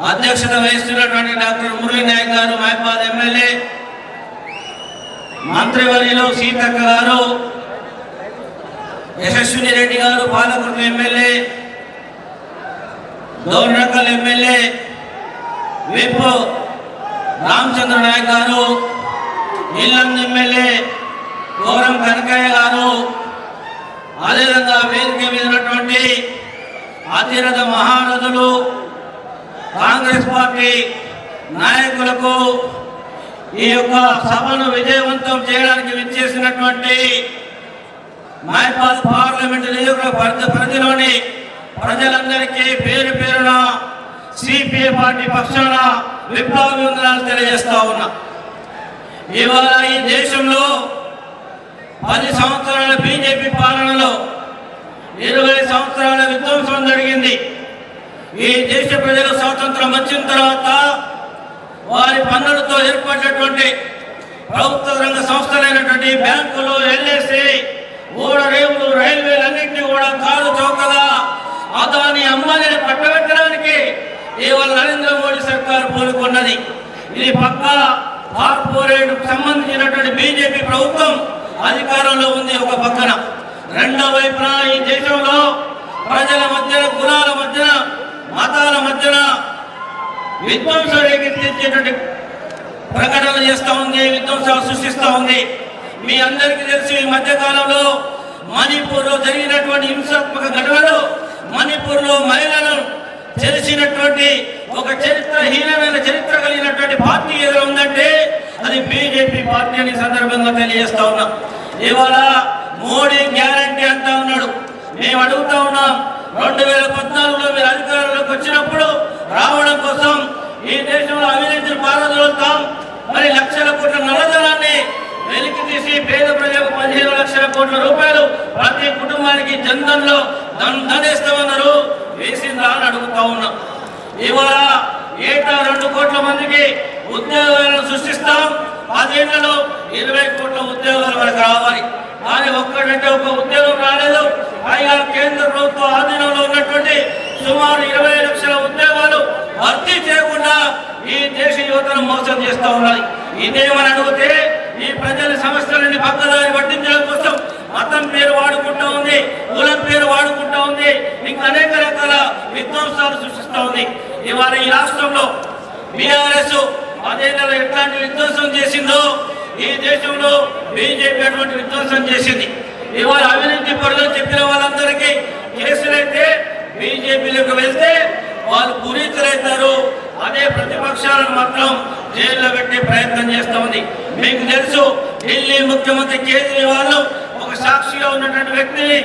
అధ్యక్షత వహిస్తున్నటువంటి డాక్టర్ మురళీ నాయక్ గారు మహబాద్ ఎమ్మెల్యే, మంత్రివర్యులు సీతక్క గారు, యశస్విని రెడ్డి గారు Palakurthi MLA, Dornakal MLA whip Ramachandra Naik గారు, ఇల్లందు ఎమ్మెల్యే గౌరం కనకయ్య గారు, అదేవిధంగా వేదిక మీద ఉన్నటువంటి అతిరథ మహారథులు, కాంగ్రెస్ పార్టీ నాయకులకు, ఈ యొక్క సభను విజయవంతం చేయడానికి విచ్చేసినటువంటి మహబాద్ పార్లమెంటు నియోజకవర్గ పరిధిలోని ప్రజలందరికీ పేరు పేరున సిపిఐ పార్టీ పక్షాన విప్లవాభివందనాలు తెలియజేస్తా ఉన్నా. ఇవాళ ఈ దేశంలో 10 సంవత్సరాల బీజేపీ పాలనలో 20 సంవత్సరాల విధ్వంసం జరిగింది. ఈ దేశ ప్రజలు స్వాతంత్రం వచ్చిన తర్వాత వారి పన్నులతో ఏర్పడినటువంటి ప్రభుత్వ రంగ సంస్థలైనటువంటి బ్యాంకులు, ఎల్ఐసి, ఓడరేవులు, రైల్వేలన్నింటినీ కూడా కాలు చౌకగా అదాని అంబానీని కట్టబెట్టడానికి ఇవాళ నరేంద్ర మోడీ సర్కార్ పూనుకున్నది. ఇది పక్క కార్పొరేట్ సంబంధించినటువంటి బీజేపీ ప్రభుత్వం అధికారంలో ఉంది ఒక పక్కన. రెండో వైపున ఈ దేశంలో ప్రజల మధ్యన, కులాల మధ్యన, మతాల మధ్యన విధ్వంసం రేకెత్తించేటువంటి ప్రకటనలు చేస్తూ ఉంది, విధ్వంసాలు సృష్టిస్తూ ఉంది. మీ అందరికీ తెలుసు, ఈ మధ్యకాలంలో మణిపూర్లో జరిగినటువంటి హింసాత్మక ఘటనలు, మణిపూర్లో మహిళలను తెలిసినటువంటి ఒక చరిత్రహీనమైన చరిత్ర కలిగినటువంటి పార్టీ ఏదో ఉందంటే అది బీజేపీ పార్టీ అని సందర్భంగా తెలియజేస్తా ఉన్నాం. ఇవాళ మోడీ గ్యారంటీ అంటా ఉన్నాడు. మేము అడుగుతా ఉన్నాం, 2014లో మీరు అధికారంలోకి వచ్చినప్పుడు రావడం కోసం ఈ దేశంలో అవినీతిని పారదోలుతాం, మరి లక్షల కోట్ల నల్లధనాన్ని వెలికి తీసి పేద ప్రజలకు 15 లక్షల కోట్ల రూపాయలు ప్రతి కుటుంబానికి జన్ధన్లో ధనేస్తామన్నారు, వేసిందా అని అడుగుతా ఉన్నాం. ఇవాళ ఏటా 2 కోట్ల మందికి ఉద్యోగాలను సృష్టిస్తాం, 10 ఏళ్లలో 20 కోట్ల ఉద్యోగాలు మనకు రావాలి. కానీ ఒక్కడంటే ఒక ఉద్యోగం రాలేదు. పైగా కేంద్ర ప్రభుత్వ ఆధీనంలో ఉన్నటువంటి సుమారు 20 లక్షల ఉద్యోగాలు భర్తీ చేయకుండా ఈ దేశ యువతను మోసం చేస్తూ ఉన్నది. ఇదేమని అడిగితే ఈ ప్రజల సమస్యలని పక్కదారి పట్టించడం కోసం మతం పేరు వాడుకుంటా ఉంది, కులం పేరు వాడుకుంటా ఉంది, ఇంకా అనేక రకాల విధ్వంసాలు సృష్టిస్తూ ఉంది. ఇవాళ ఈ రాష్ట్రంలో బీఆర్ఎస్ 10 ఏళ్లలో ఎట్లాంటి విధ్వంసం చేసిందో ఈ దేశంలో బీజేపీ అటువంటి విధ్వంసం చేసింది. ఇవాళ అవినీతి పరులు చెప్పిన వాళ్ళందరికీ కేసులైతే బీజేపీలోకి వెళ్తే వాళ్ళు పునీతులైతారు, అదే ప్రతిపక్షాలను మాత్రం జైల్లో పెట్టే ప్రయత్నం చేస్తూ ఉంది. మీకు తెలుసు, ఢిల్లీ ముఖ్యమంత్రి కేజ్రీవాల్ ఒక సాక్షిగా ఉన్నటువంటి వ్యక్తిని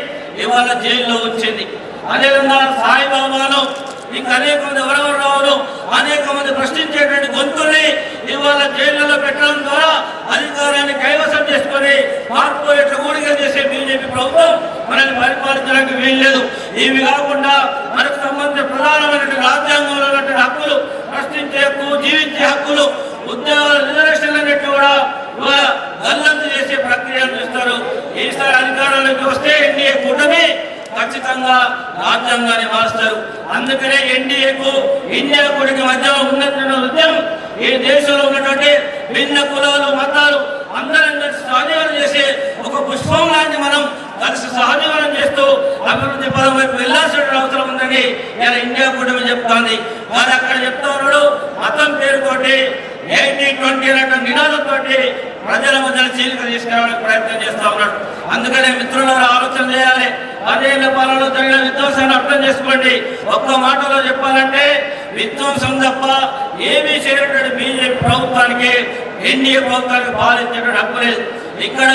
ఇవాళ జైల్లో ఉంచింది. అదేవిధంగా సాయిబాబాను, ఇంకా అనేక మంది వరవరావులు, అనేక మంది ప్రశ్నించేటువంటి గొంతుల్ని ఇవాళ జైళ్లలో పెట్టడం ద్వారా అధికారాన్ని కైవసం చేసుకొని కార్పొరేట్లు ఊడిగా చేసే బీజేపీ ప్రభుత్వం మనల్ని పరిపాలించడానికి వీల్లేదు. ఇవి కాకుండా మనకు సంబంధించిన ప్రధానమైనటువంటి రాజ్యాంగంలో ఉన్నటువంటి హక్కులు, ప్రశ్నించే హక్కు, జీవించే హక్కులు, ఉద్యోగాల రిజర్వేషన్లు అన్నిటి కూడా ఇవాళ గల్లంతు చేసే ప్రక్రియను చూస్తారు. ఈసారి అధికారంలోకి వస్తే ఎన్డీఏ కూటమి ఖచ్చితంగా రాజ్యాంగాన్ని మారుస్తారు. అందుకనే ఎన్డీఏకు ఇండియా కూటమికి మధ్య ఉన్నటువంటి ఉద్యమం ఈ దేశంలో ఉన్నటువంటి భిన్న కులాలు, మతాలు అందరం కలిసి సహజీవనం చేసే ఒక పుష్పం లాంటి మనం కలిసి సహజీవనం చేస్తూ అభివృద్ధి పదం వైపు వెళ్లాల్సిన అవసరం ఉందని ఇలా ఇండియా కూటమి చెప్తోంది. వారు అక్కడ చెప్తా ఉన్నాడు, మతం పేరుతోటి 80-20 అనేటువంటి నినాదంతో ప్రజల మధ్య చీలిక తీసుకురావడానికి ప్రయత్నం చేస్తా ఉన్నాడు. అందుకనే మిత్రులారా ఆలోచన చేయాలి. 10 ఏళ్ల పాలనలో జరిగిన విధ్వంసాన్ని అర్థం చేసుకోండి. ఒక్క మాటలో చెప్పాలంటే విధ్వంసం తప్ప ఏమీ చేయనటువంటి బీజేపీ ప్రభుత్వానికి, ఎన్డీఏ ప్రభుత్వానికి పాలించేటువంటి హక్కు లేదు. ఇక్కడ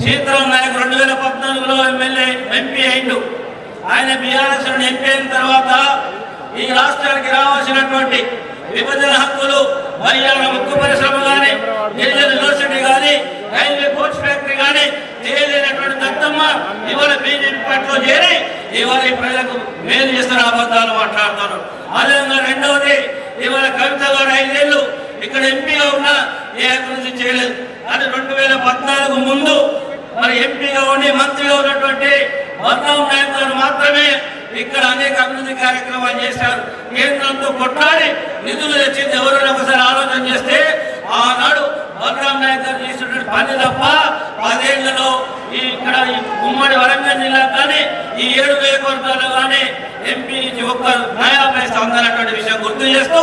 సీతారాం నాయక్ 2014లో ఎంపీ అయిండు. ఆయన బీఆర్ఎస్ ఎంపీ అయిన తర్వాత ఈ రాష్ట్రానికి రావాల్సినటువంటి విభజన హక్కులు, హర్యానా ముక్కు పరిశ్రమ కానీ, గిరిజన యూనివర్సిటీ కానీ, రైల్వే కోచ్ ఫ్యాక్టరీ కానీ చేయలేనటువంటి దత్తమ్మ ఇవాళ బీజేపీ పార్టీలో చేరి ఇవాళ ఈ ప్రజలకు మేలు చేస్తున్న అబద్ధాలు మాట్లాడుతారు. అదేవిధంగా రెండవది, ఇవాళ కవిత గారు 5 ఏళ్ళు ఇక్కడ ఎంపీగా ఉన్న ఏ అభివృద్ధి చేయలేదు. అది 2014 ముందు మరి ఎంపీగా ఉండి మంత్రిగా ఉన్నటువంటి బలరాం నాయక్ గారు మాత్రమే ఇక్కడ అనేక అభివృద్ధి కార్యక్రమాలు చేశారు. కేంద్రంతో కొట్లాడి నిధులు తెచ్చింది ఎవరైనా ఒకసారి ఆలోచన చేస్తే ఆనాడు బలరాం నాయక్ గారు చేసినటువంటి పని తప్ప 10 ఏళ్లలో ఇక్కడ ఉమ్మడి వరంగల్ జిల్లా కానీ ఈ 7 నియోజకవర్గాల్లో కానీ ఎంపీ నుంచి ఒక్క నయా పైసా అందనటువంటి విషయం గుర్తు చేస్తూ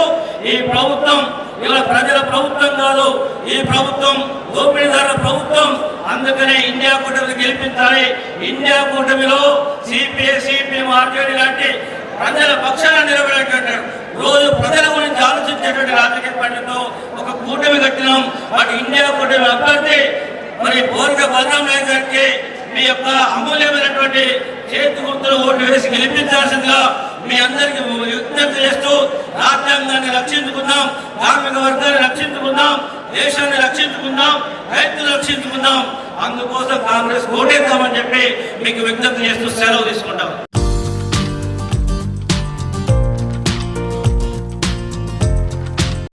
ఈ ప్రభుత్వం ఇవాళ ప్రజల ప్రభుత్వం కాదు, ఈ ప్రభుత్వం దోపిడీదారుల ప్రభుత్వం. అందుకనే ఇండియా కూటమిని గెలిపించాలి. ఇండియా కూటమిలో సిపిఐ, సిపిఎం, ఆర్జేడీ లాంటి ప్రజల పక్షాన నిలబడేటువంటి రోజు ప్రజల గురించి ఆలోచించేటువంటి రాజకీయ పార్టీతో ఒక కూటమి కట్టినాం. వాటి ఇండియా కూటమి అభ్యర్థి మరి బోర్గ బలరాం నాయక్ గారికి మీ యొక్క అమూల్యమైనటువంటి చేతి గుర్తులు ఓటు వేసి గెలిపించాల్సిందిగా మీ అందరికీ విజ్ఞప్తి చేస్తూ రాజ్యాంగాన్ని రక్షించుకుందాం, కార్మిక వర్గాన్ని రక్షించుకుందాం, దేశాన్ని రక్షించుకుందాం, రైతులు రక్షించుకుందాం. అందుకోసం కాంగ్రెస్ ఓటేద్దామని చెప్పి మీకు విజ్ఞప్తి చేస్తూ సెలవు తీసుకుంటాం.